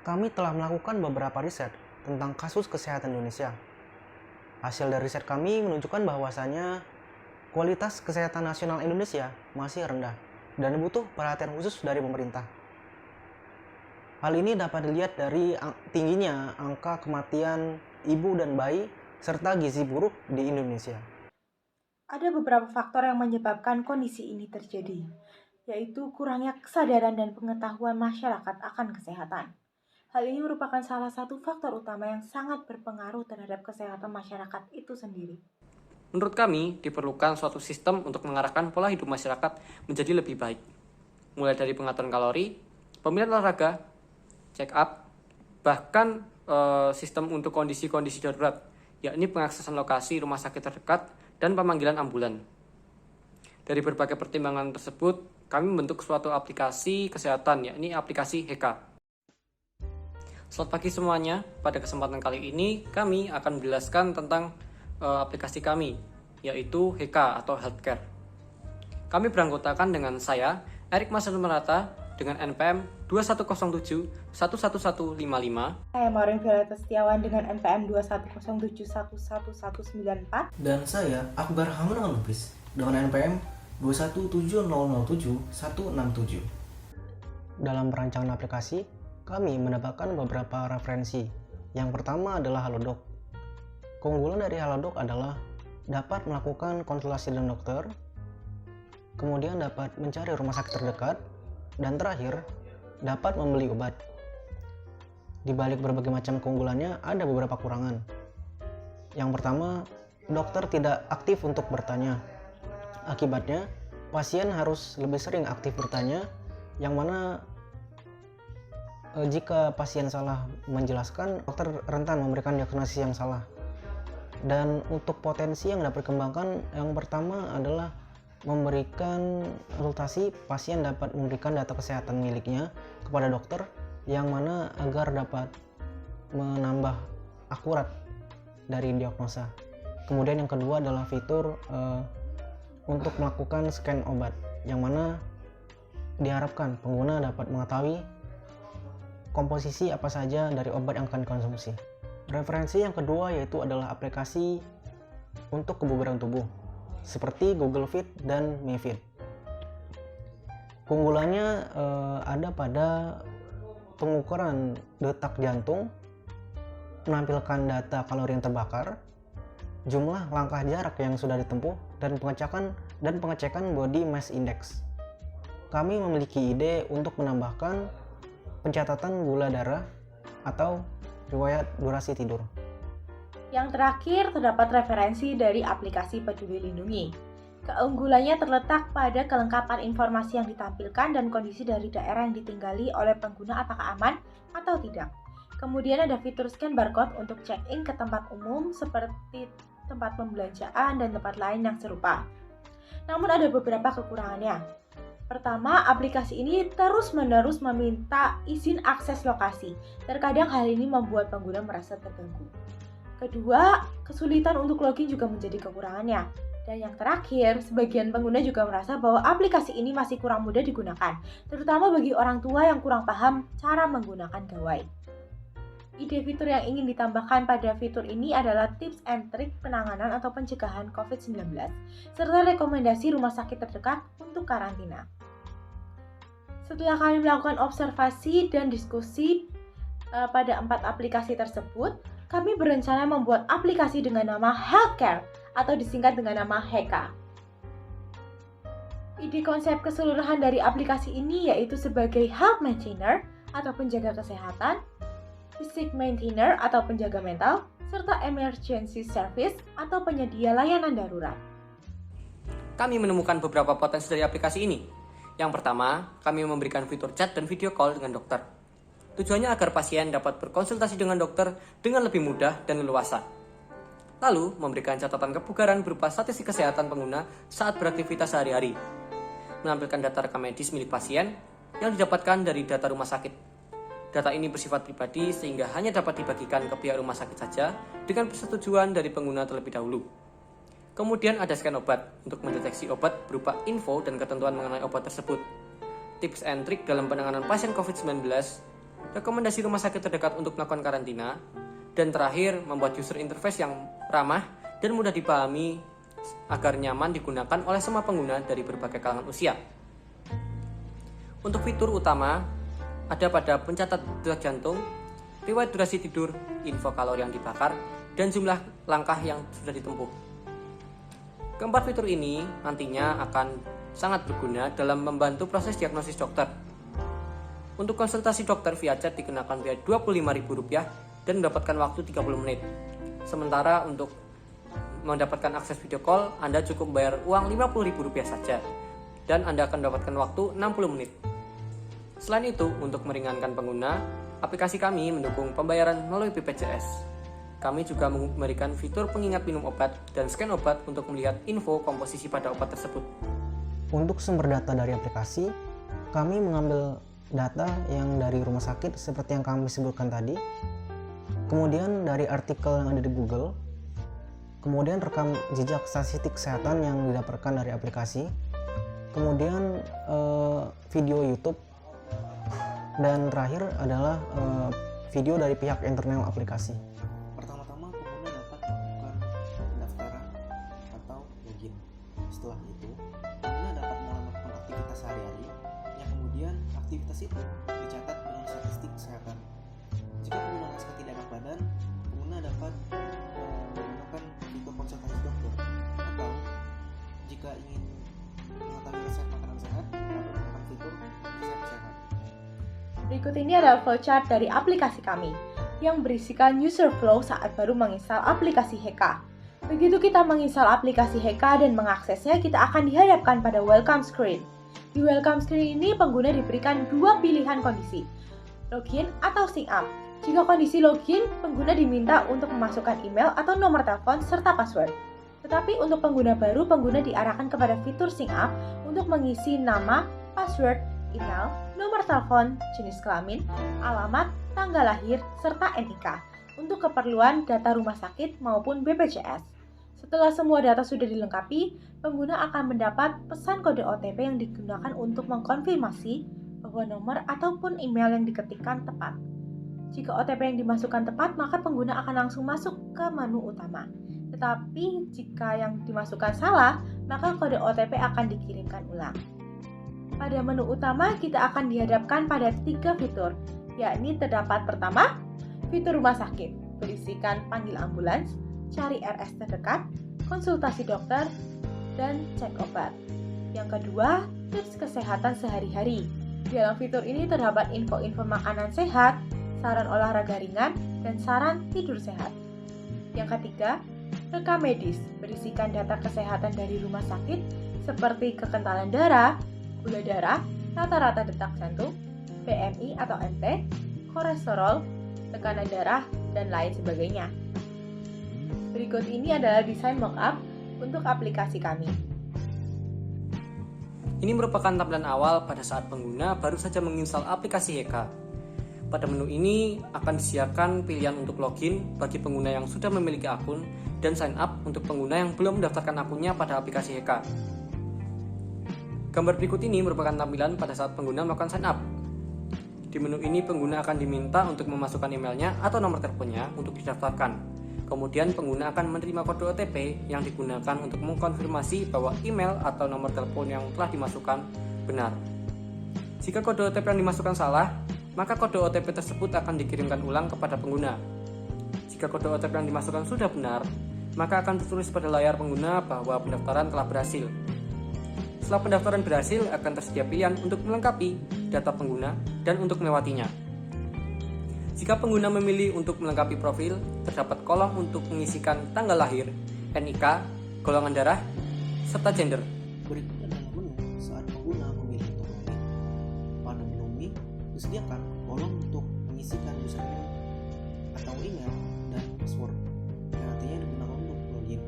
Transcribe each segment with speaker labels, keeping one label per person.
Speaker 1: kami telah melakukan beberapa riset tentang kasus kesehatan Indonesia. Hasil dari riset kami menunjukkan bahwasannya kualitas kesehatan nasional Indonesia masih rendah dan butuh perhatian khusus dari pemerintah. Hal ini dapat dilihat dari tingginya angka kematian ibu dan bayi serta gizi buruk di Indonesia.
Speaker 2: Ada beberapa faktor yang menyebabkan kondisi ini terjadi, yaitu kurangnya kesadaran dan pengetahuan masyarakat akan kesehatan. Hal ini merupakan salah satu faktor utama yang sangat berpengaruh terhadap kesehatan masyarakat itu sendiri.
Speaker 3: Menurut kami, diperlukan suatu sistem untuk mengarahkan pola hidup masyarakat menjadi lebih baik. Mulai dari pengaturan kalori, pemilihan olahraga, check up, bahkan sistem untuk kondisi-kondisi darurat, yakni pengaksesan lokasi rumah sakit terdekat dan pemanggilan ambulan. Dari berbagai pertimbangan tersebut, kami membentuk suatu aplikasi kesehatan, yakni aplikasi HEKA. Selamat pagi semuanya, pada kesempatan kali ini kami akan menjelaskan tentang aplikasi kami, yaitu HEKA atau Healthcare. Kami beranggotakan dengan saya, Erik Mas Merata, dengan NPM 2107-11155.
Speaker 2: Saya Maureen Violeta Setiawan dengan NPM 2107111194.
Speaker 1: Dan saya Akbar Hamdan Lubis dengan NPM 217007-167. Dalam perancangan aplikasi, kami mendapatkan beberapa referensi. Yang pertama adalah Halodoc. Keunggulan dari Halodoc adalah dapat melakukan konsultasi dengan dokter, kemudian dapat mencari rumah sakit terdekat, dan terakhir dapat membeli obat. Di balik berbagai macam keunggulannya ada beberapa kekurangan. Yang pertama, dokter tidak aktif untuk bertanya. Akibatnya, pasien harus lebih sering aktif bertanya, yang mana jika pasien salah menjelaskan, dokter rentan memberikan diagnosis yang salah. Dan untuk potensi yang dapat dikembangkan, yang pertama adalah memberikan konsultasi. Pasien dapat memberikan data kesehatan miliknya kepada dokter, yang mana agar dapat menambah akurat dari diagnosa. Kemudian yang kedua adalah fitur untuk melakukan scan obat, yang mana diharapkan pengguna dapat mengetahui komposisi apa saja dari obat yang akan dikonsumsi. Referensi yang kedua yaitu adalah aplikasi untuk kebugaran tubuh, seperti Google Fit dan MiFit. Keunggulannya ada pada pengukuran detak jantung, menampilkan data kalori yang terbakar, jumlah langkah jarak yang sudah ditempuh, dan pengecekan body mass index. Kami memiliki ide untuk menambahkan pencatatan gula darah atau riwayat durasi tidur.
Speaker 2: Yang terakhir, terdapat referensi dari aplikasi Peduli Lindungi. Keunggulannya terletak pada kelengkapan informasi yang ditampilkan dan kondisi dari daerah yang ditinggali oleh pengguna apakah aman atau tidak. Kemudian ada fitur scan barcode untuk check-in ke tempat umum seperti tempat pembelanjaan dan tempat lain yang serupa. Namun ada beberapa kekurangannya. Pertama, aplikasi ini terus-menerus meminta izin akses lokasi. Terkadang hal ini membuat pengguna merasa terganggu. Kedua, kesulitan untuk login juga menjadi kekurangannya. Dan yang terakhir, sebagian pengguna juga merasa bahwa aplikasi ini masih kurang mudah digunakan, terutama bagi orang tua yang kurang paham cara menggunakan gawai. Ide fitur yang ingin ditambahkan pada fitur ini adalah tips and trik penanganan atau pencegahan COVID-19, serta rekomendasi rumah sakit terdekat untuk karantina. Setelah kami melakukan observasi dan diskusi pada 4 aplikasi tersebut, kami berencana membuat aplikasi dengan nama Healthcare atau disingkat dengan nama HEKA. Ide konsep keseluruhan dari aplikasi ini yaitu sebagai health maintainer atau penjaga kesehatan, disease maintainer atau penjaga mental, serta emergency service atau penyedia layanan darurat.
Speaker 3: Kami menemukan beberapa potensi dari aplikasi ini. Yang pertama, kami memberikan fitur chat dan video call dengan dokter. Tujuannya agar pasien dapat berkonsultasi dengan dokter dengan lebih mudah dan leluasa. Lalu, memberikan catatan kebugaran berupa statistik kesehatan pengguna saat beraktivitas sehari-hari. Menampilkan data rekam medis milik pasien yang didapatkan dari data rumah sakit. Data ini bersifat pribadi sehingga hanya dapat dibagikan ke pihak rumah sakit saja dengan persetujuan dari pengguna terlebih dahulu. Kemudian ada scan obat untuk mendeteksi obat berupa info dan ketentuan mengenai obat tersebut. Tips and trik dalam penanganan pasien COVID-19 rekomendasi rumah sakit terdekat untuk melakukan karantina, dan terakhir membuat user interface yang ramah dan mudah dipahami agar nyaman digunakan oleh semua pengguna dari berbagai kalangan usia. Untuk fitur utama ada pada pencatat detak jantung, riwayat durasi tidur, info kalori yang dibakar, dan jumlah langkah yang sudah ditempuh. Keempat fitur ini nantinya akan sangat berguna dalam membantu proses diagnosis dokter. Untuk konsultasi dokter via chat dikenakan biaya Rp25.000 dan mendapatkan waktu 30 menit. Sementara untuk mendapatkan akses video call, Anda cukup bayar uang Rp50.000 saja dan Anda akan mendapatkan waktu 60 menit. Selain itu, untuk meringankan pengguna, aplikasi kami mendukung pembayaran melalui BPJS. Kami juga memberikan fitur pengingat minum obat dan scan obat untuk melihat info komposisi pada obat tersebut.
Speaker 1: Untuk sumber data dari aplikasi, kami mengambil data yang dari rumah sakit seperti yang kami sebutkan tadi, kemudian dari artikel yang ada di Google, kemudian rekam jejak statistik kesehatan yang didapatkan dari aplikasi, kemudian video YouTube, dan terakhir adalah video dari pihak internal aplikasi.
Speaker 4: Pertama-tama pengguna dapat melakukan pendaftaran atau login. Setelah itu, pengguna dapat mulai melakukan aktivitas sehari-hari yang kemudian aktivitas itu dicatat dalam statistik kesehatan. Jika pengguna merasa tidak enak badan, pengguna dapat menggunakan fitur konsultasi dokter, atau jika ingin mengetahui resep makanan sehat, dapat menggunakan fitur resep sehat.
Speaker 2: Berikut ini adalah flowchart dari aplikasi kami yang berisikan user flow saat baru menginstal aplikasi HK. Begitu kita menginstal aplikasi HK dan mengaksesnya, kita akan dihadapkan pada welcome screen. Di welcome screen ini, pengguna diberikan dua pilihan kondisi, login atau sign up. Jika kondisi login, pengguna diminta untuk memasukkan email atau nomor telepon serta password. Tetapi untuk pengguna baru, pengguna diarahkan kepada fitur sign up untuk mengisi nama, password, email, nomor telepon, jenis kelamin, alamat, tanggal lahir, serta NIK untuk keperluan data rumah sakit maupun BPJS. Setelah semua data sudah dilengkapi, pengguna akan mendapat pesan kode OTP yang digunakan untuk mengkonfirmasi bahwa nomor ataupun email yang diketikkan tepat. Jika OTP yang dimasukkan tepat, maka pengguna akan langsung masuk ke menu utama. Tetapi jika yang dimasukkan salah, maka kode OTP akan dikirimkan ulang. Pada menu utama, kita akan dihadapkan pada 3 fitur, yakni terdapat pertama, fitur rumah sakit, berisikan panggil ambulans, cari RS terdekat, konsultasi dokter, dan cek obat. Yang kedua, tips kesehatan sehari-hari. Di dalam fitur ini terdapat info-info makanan sehat, saran olahraga ringan, dan saran tidur sehat. Yang ketiga, rekam medis, berisikan data kesehatan dari rumah sakit seperti kekentalan darah, gula darah, rata-rata detak jantung, BMI atau MT, kolesterol, tekanan darah, dan lain sebagainya. Berikut ini adalah desain mockup untuk aplikasi kami.
Speaker 3: Ini merupakan tampilan awal pada saat pengguna baru saja menginstal aplikasi HK. Pada menu ini akan disiapkan pilihan untuk login bagi pengguna yang sudah memiliki akun dan sign up untuk pengguna yang belum mendaftarkan akunnya pada aplikasi HK. Gambar berikut ini merupakan tampilan pada saat pengguna melakukan sign up. Di menu ini pengguna akan diminta untuk memasukkan emailnya atau nomor teleponnya untuk didaftarkan. Kemudian pengguna akan menerima kode OTP yang digunakan untuk mengkonfirmasi bahwa email atau nomor telepon yang telah dimasukkan benar. Jika kode OTP yang dimasukkan salah, maka kode OTP tersebut akan dikirimkan ulang kepada pengguna. Jika kode OTP yang dimasukkan sudah benar, maka akan tertulis pada layar pengguna bahwa pendaftaran telah berhasil. Setelah pendaftaran berhasil, akan tersedia pilihan untuk melengkapi data pengguna dan untuk melewatinya. Jika pengguna memilih untuk melengkapi profil, terdapat kolom untuk mengisikan tanggal lahir, NIK, golongan darah, serta gender.
Speaker 4: Berikut adalah menu saat pengguna memilih untuk login. Pada menu ini disediakan kolom untuk mengisikan username atau email dan password yang nantinya digunakan untuk login.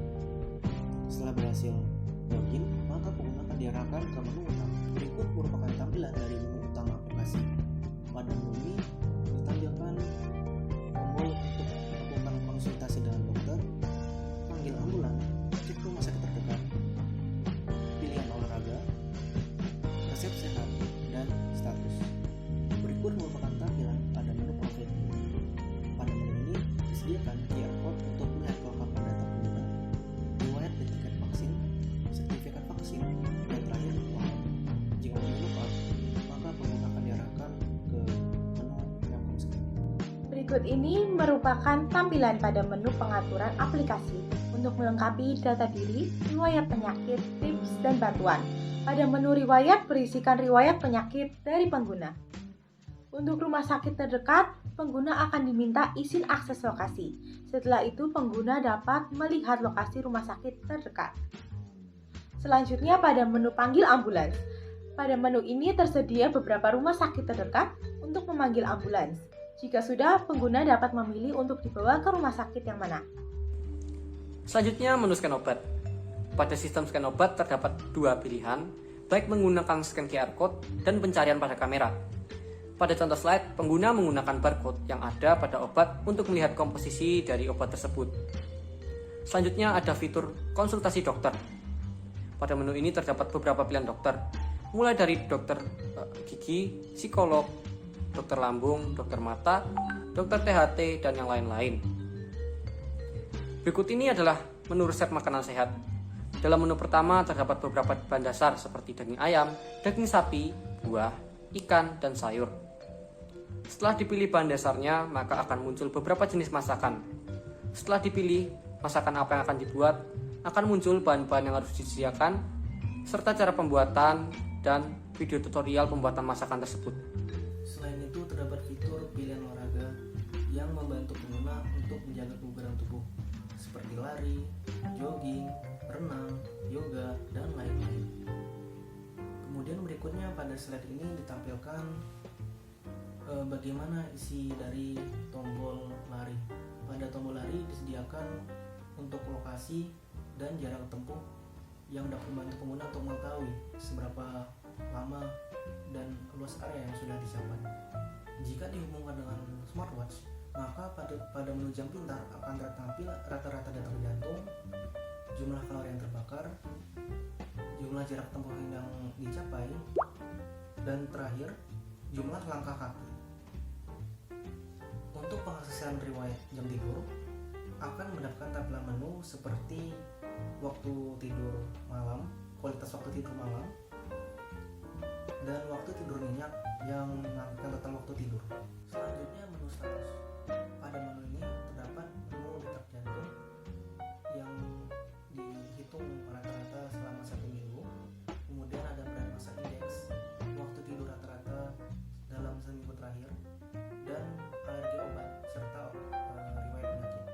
Speaker 4: Setelah berhasil login, maka pengguna akan diarahkan ke menu utama. Berikut merupakan tampilan dari menu utama aplikasi. Pada menu ini ditampilkan tombol untuk melakukan konsultasi dengan dokter, panggil ambulan, cek rumah sakit terdekat, pilihan olahraga, resep sehat, dan status. Berikut merupakan tampilan pada
Speaker 2: Berikut ini merupakan tampilan pada menu pengaturan aplikasi untuk melengkapi data diri, riwayat penyakit, tips, dan bantuan. Pada menu riwayat berisikan riwayat penyakit dari pengguna. Untuk rumah sakit terdekat, pengguna akan diminta izin akses lokasi. Setelah itu, pengguna dapat melihat lokasi rumah sakit terdekat. Selanjutnya pada menu panggil ambulans. Pada menu ini tersedia beberapa rumah sakit terdekat untuk memanggil ambulans. Jika sudah, pengguna dapat memilih untuk dibawa ke rumah sakit yang mana.
Speaker 3: Selanjutnya menu scan obat. Pada sistem scan obat terdapat dua pilihan, baik menggunakan scan QR Code dan pencarian pada kamera. Pada contoh slide, pengguna menggunakan barcode yang ada pada obat untuk melihat komposisi dari obat tersebut. Selanjutnya ada fitur konsultasi dokter. Pada menu ini terdapat beberapa pilihan dokter, mulai dari dokter gigi, psikolog, dokter lambung, dokter mata, dokter THT, dan yang lain-lain. Berikut ini adalah menu resep makanan sehat. Dalam menu pertama terdapat beberapa bahan dasar seperti daging ayam, daging sapi, buah, ikan, dan sayur. Setelah dipilih bahan dasarnya, maka akan muncul beberapa jenis masakan. Setelah dipilih masakan apa yang akan dibuat, akan muncul bahan-bahan yang harus disediakan, serta cara pembuatan dan video tutorial pembuatan masakan tersebut.
Speaker 4: Selain itu terdapat fitur pilihan olahraga yang membantu pengguna untuk menjaga kebugaran tubuh seperti lari, jogging, renang, yoga, dan lain-lain. Kemudian berikutnya pada slide ini ditampilkan bagaimana isi dari tombol lari. Pada tombol lari disediakan untuk lokasi dan jarak tempuh yang dapat membantu pengguna untuk mengetahui seberapa lama dan luas area yang sudah dicapai. Jika dihubungkan dengan smartwatch, maka pada menu jam pintar akan tertampil rata-rata detak jantung, jumlah kalori yang terbakar, jumlah jarak tempuh yang dicapai, dan terakhir jumlah langkah kaki. Untuk pengaksesan riwayat jam tidur akan mendapatkan tampilan menu seperti waktu tidur malam, kualitas waktu tidur malam, dan waktu tidur nyenyak yang menampilkan total waktu tidur. Selanjutnya menu status. Pada menu ini terdapat menu detak jantung yang dihitung rata-rata selama 1 minggu. Kemudian ada berat massa indeks, waktu tidur rata-rata dalam seminggu terakhir, dan alergi obat serta riwayat penyakit.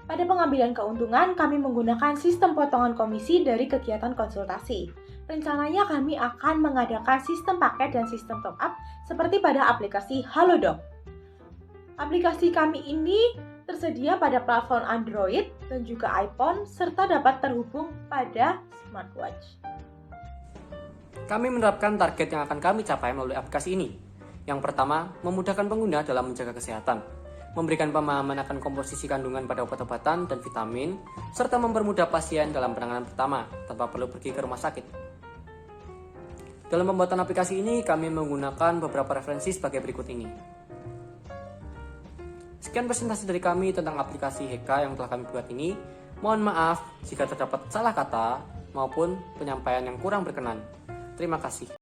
Speaker 2: Pada pengambilan keuntungan, kami menggunakan sistem potongan komisi dari kegiatan konsultasi. Rencananya kami akan mengadakan sistem paket dan sistem top up seperti pada aplikasi Halodoc. Aplikasi kami ini tersedia pada platform Android dan juga iPhone serta dapat terhubung pada smartwatch.
Speaker 3: Kami menerapkan target yang akan kami capai melalui aplikasi ini. Yang pertama, memudahkan pengguna dalam menjaga kesehatan, memberikan pemahaman akan komposisi kandungan pada obat-obatan dan vitamin, serta mempermudah pasien dalam penanganan pertama tanpa perlu pergi ke rumah sakit. Dalam pembuatan aplikasi ini, kami menggunakan beberapa referensi sebagai berikut ini. Sekian presentasi dari kami tentang aplikasi Heka yang telah kami buat ini. Mohon maaf jika terdapat salah kata maupun penyampaian yang kurang berkenan. Terima kasih.